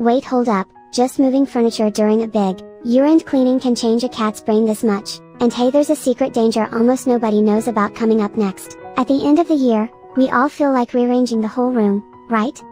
Wait, hold up, just moving furniture during a big year-end cleaning can change a cat's brain this much. And hey, there's a secret danger almost nobody knows about coming up next. At the end of the year, we all feel like rearranging the whole room, right?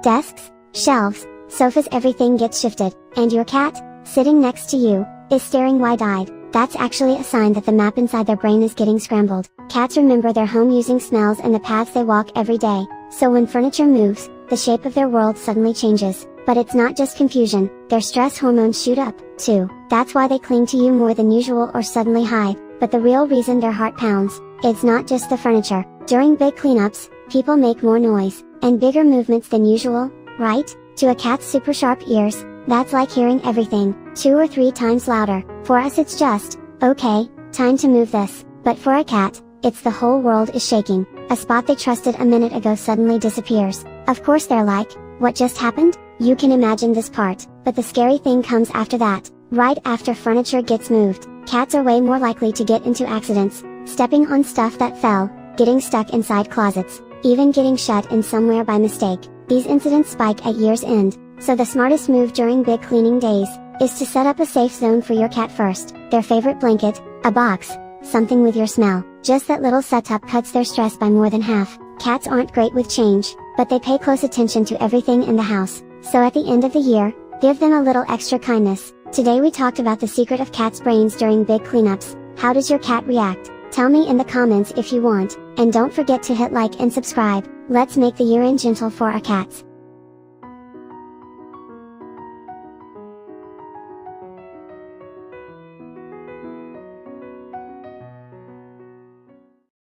Desks, shelves, sofas, everything gets shifted, and your cat, sitting next to you, is staring wide-eyed. That's actually a sign that the map inside their brain is getting scrambled. Cats remember their home using smells and the paths they walk every day, so when furniture moves, the shape of their world suddenly changes. But it's not just confusion, their stress hormones shoot up, too. That's why they cling to you more than usual or suddenly hide. But the real reason their heart pounds, it's not just the furniture. During big cleanups, people make more noise, and bigger movements than usual, right? To a cat's super sharp ears, that's like hearing everything 2 or 3 times louder. For us it's just, okay, time to move this. But for a cat, it's the whole world is shaking. A spot they trusted a minute ago suddenly disappears. Of course they're like, what just happened? You can imagine this part, but the scary thing comes after that. Right after furniture gets moved, cats are way more likely to get into accidents, stepping on stuff that fell, getting stuck inside closets, even getting shut in somewhere by mistake. These incidents spike at year's end, so the smartest move during big cleaning days is to set up a safe zone for your cat first. Their favorite blanket, a box, something with your smell. Just that little setup cuts their stress by more than half. Cats aren't great with change, but they pay close attention to everything in the house. So at the end of the year, give them a little extra kindness. Today we talked about the secret of cats' brains during big cleanups. How does your cat react? Tell me in the comments if you want, and don't forget to hit like and subscribe. Let's make the year-end gentle for our cats.